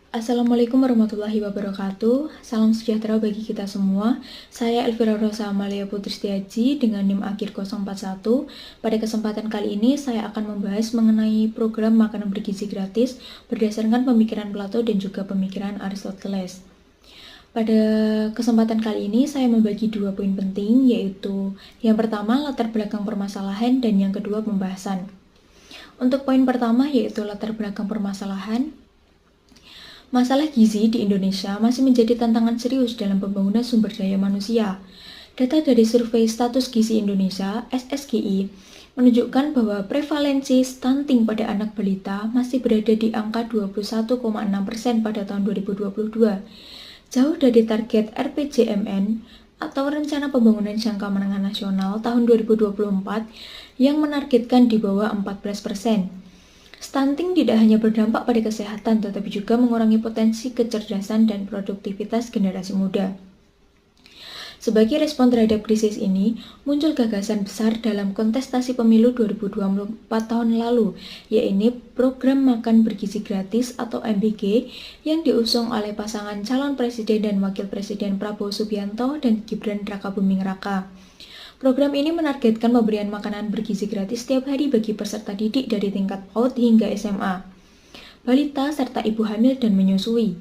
Assalamualaikum warahmatullahi wabarakatuh. Salam sejahtera bagi kita semua. Saya Elvira Rosa Amalia Putri Setiaji dengan NIM akhir 041. Pada kesempatan kali ini saya akan membahas mengenai program makanan bergizi gratis berdasarkan pemikiran Plato dan juga pemikiran Aristoteles. Pada kesempatan kali ini saya membagi dua poin penting, yaitu yang pertama latar belakang permasalahan dan yang kedua pembahasan. Untuk poin pertama yaitu latar belakang permasalahan. Masalah gizi di Indonesia masih menjadi tantangan serius dalam pembangunan sumber daya manusia. Data dari Survei Status Gizi Indonesia (SSGI) menunjukkan bahwa prevalensi stunting pada anak balita masih berada di angka 21,6% pada tahun 2022, jauh dari target RPJMN atau Rencana Pembangunan Jangka Menengah Nasional tahun 2024 yang menargetkan di bawah 14%. Stunting tidak hanya berdampak pada kesehatan, tetapi juga mengurangi potensi kecerdasan dan produktivitas generasi muda. Sebagai respon terhadap krisis ini, muncul gagasan besar dalam kontestasi pemilu 2024 tahun lalu, yaitu Program Makan Bergizi Gratis atau MBG yang diusung oleh pasangan calon presiden dan wakil presiden Prabowo Subianto dan Gibran Rakabuming Raka. Program ini menargetkan pemberian makanan bergizi gratis setiap hari bagi peserta didik dari tingkat PAUD hingga SMA, balita serta ibu hamil dan menyusui.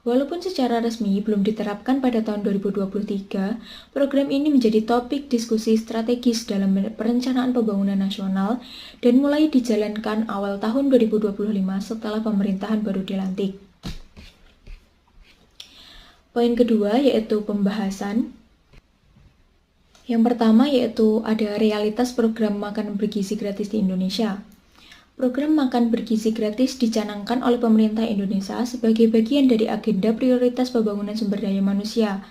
Walaupun secara resmi belum diterapkan pada tahun 2023, program ini menjadi topik diskusi strategis dalam perencanaan pembangunan nasional dan mulai dijalankan awal tahun 2025 setelah pemerintahan baru dilantik. Poin kedua yaitu pembahasan. Yang pertama yaitu ada realitas program makan bergizi gratis di Indonesia. Program makan bergizi gratis dicanangkan oleh pemerintah Indonesia sebagai bagian dari agenda prioritas pembangunan sumber daya manusia.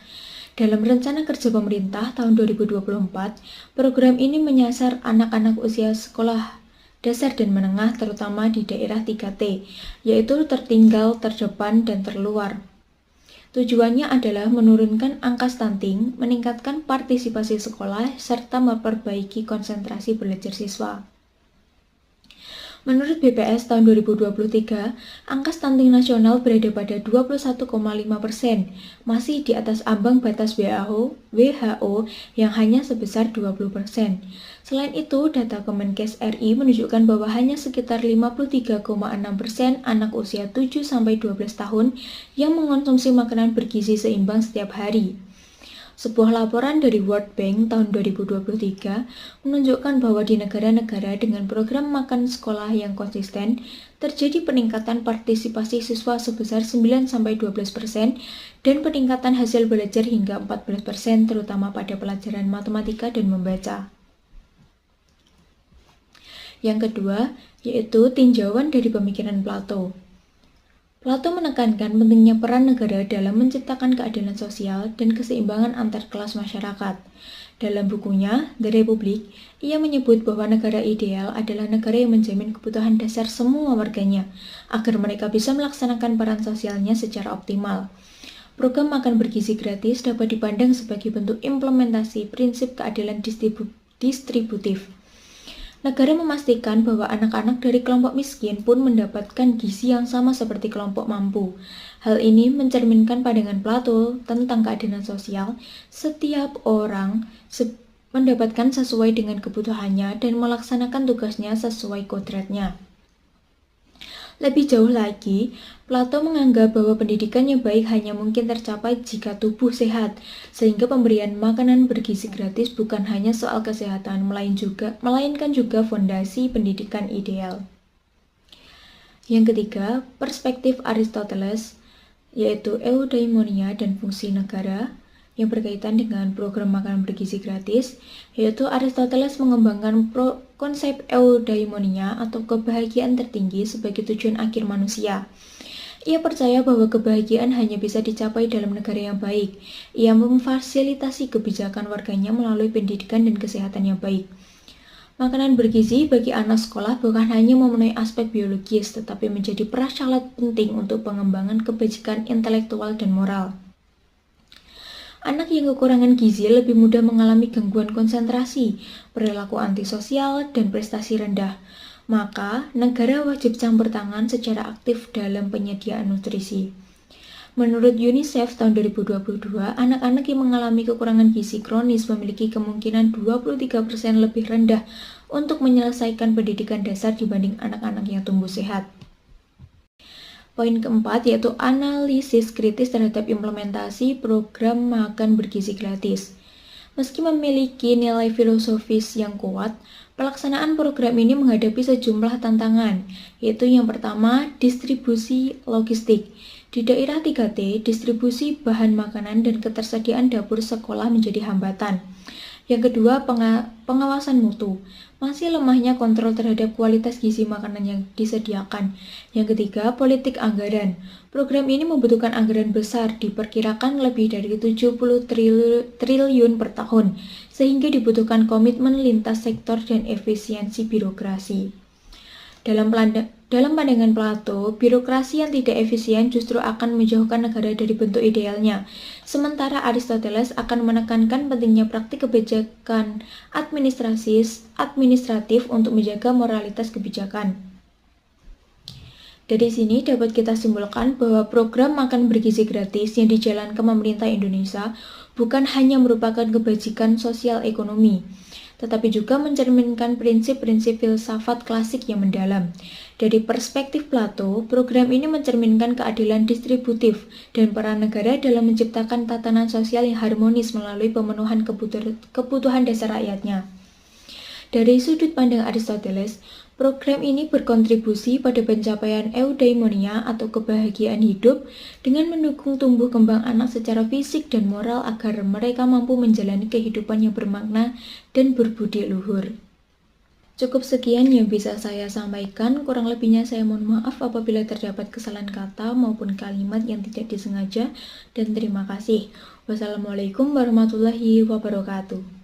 Dalam rencana kerja pemerintah tahun 2024, program ini menyasar anak-anak usia sekolah dasar dan menengah terutama di daerah 3T, yaitu tertinggal, terdepan, dan terluar. Tujuannya adalah menurunkan angka stunting, meningkatkan partisipasi sekolah, serta memperbaiki konsentrasi belajar siswa. Menurut BPS tahun 2023, angka stunting nasional berada pada 21,5%, masih di atas ambang batas WHO yang hanya sebesar 20%. Selain itu, data Kemenkes RI menunjukkan bahwa hanya sekitar 53,6% anak usia 7-12 tahun yang mengonsumsi makanan bergizi seimbang setiap hari. Sebuah laporan dari World Bank tahun 2023 menunjukkan bahwa di negara-negara dengan program makan sekolah yang konsisten, terjadi peningkatan partisipasi siswa sebesar 9-12% dan peningkatan hasil belajar hingga 14% terutama pada pelajaran matematika dan membaca. Yang kedua, yaitu tinjauan dari pemikiran Plato. Plato menekankan pentingnya peran negara dalam menciptakan keadilan sosial dan keseimbangan antar kelas masyarakat. Dalam bukunya, The Republic, ia menyebut bahwa negara ideal adalah negara yang menjamin kebutuhan dasar semua warganya, agar mereka bisa melaksanakan peran sosialnya secara optimal. Program makan bergizi gratis dapat dipandang sebagai bentuk implementasi prinsip keadilan distributif. Negara memastikan bahwa anak-anak dari kelompok miskin pun mendapatkan gizi yang sama seperti kelompok mampu. Hal ini mencerminkan pandangan Plato tentang keadilan sosial. Setiap orang mendapatkan sesuai dengan kebutuhannya dan melaksanakan tugasnya sesuai kodratnya. Lebih jauh lagi, Plato menganggap bahwa pendidikan yang baik hanya mungkin tercapai jika tubuh sehat, sehingga pemberian makanan bergizi gratis bukan hanya soal kesehatan, melainkan juga fondasi pendidikan ideal. Yang ketiga, perspektif Aristoteles, yaitu eudaimonia dan fungsi negara, yang berkaitan dengan program makanan bergizi gratis, yaitu Aristoteles mengembangkan konsep eudaimonia atau kebahagiaan tertinggi sebagai tujuan akhir manusia. Ia percaya bahwa kebahagiaan hanya bisa dicapai dalam negara yang baik. Ia memfasilitasi kebijakan warganya melalui pendidikan dan kesehatan yang baik. Makanan bergizi bagi anak sekolah bukan hanya memenuhi aspek biologis, tetapi menjadi prasyarat penting untuk pengembangan kebajikan intelektual dan moral. Anak yang kekurangan gizi lebih mudah mengalami gangguan konsentrasi, perilaku antisosial, dan prestasi rendah. maka negara wajib campur tangan secara aktif dalam penyediaan nutrisi. Menurut UNICEF tahun 2022, anak-anak yang mengalami kekurangan gizi kronis memiliki kemungkinan 23% lebih rendah untuk menyelesaikan pendidikan dasar dibanding anak-anak yang tumbuh sehat. Poin keempat yaitu analisis kritis terhadap implementasi program makan bergizi gratis. Meski memiliki nilai filosofis yang kuat, pelaksanaan program ini menghadapi sejumlah tantangan, yaitu yang pertama, distribusi logistik. Di daerah 3T, distribusi bahan makanan dan ketersediaan dapur sekolah menjadi hambatan. Yang kedua, pengawasan mutu. Masih lemahnya kontrol terhadap kualitas gizi makanan yang disediakan. Yang ketiga, politik anggaran. Program ini membutuhkan anggaran besar, diperkirakan lebih dari 70 triliun per tahun, sehingga dibutuhkan komitmen lintas sektor dan efisiensi birokrasi. Dalam pandangan Plato, birokrasi yang tidak efisien justru akan menjauhkan negara dari bentuk idealnya. Sementara Aristoteles akan menekankan pentingnya praktik kebijakan administratif untuk menjaga moralitas kebijakan. Dari sini dapat kita simpulkan bahwa program makan bergizi gratis yang dijalankan pemerintah Indonesia bukan hanya merupakan kebajikan sosial ekonomi, tetapi juga mencerminkan prinsip-prinsip filsafat klasik yang mendalam. Dari perspektif Plato, program ini mencerminkan keadilan distributif dan peran negara dalam menciptakan tatanan sosial yang harmonis melalui pemenuhan kebutuhan dasar rakyatnya. Dari sudut pandang Aristoteles, program ini berkontribusi pada pencapaian eudaimonia atau kebahagiaan hidup dengan mendukung tumbuh kembang anak secara fisik dan moral agar mereka mampu menjalani kehidupan yang bermakna dan berbudi luhur. Cukup sekian yang bisa saya sampaikan, kurang lebihnya saya mohon maaf apabila terdapat kesalahan kata maupun kalimat yang tidak disengaja, dan terima kasih. Wassalamualaikum warahmatullahi wabarakatuh.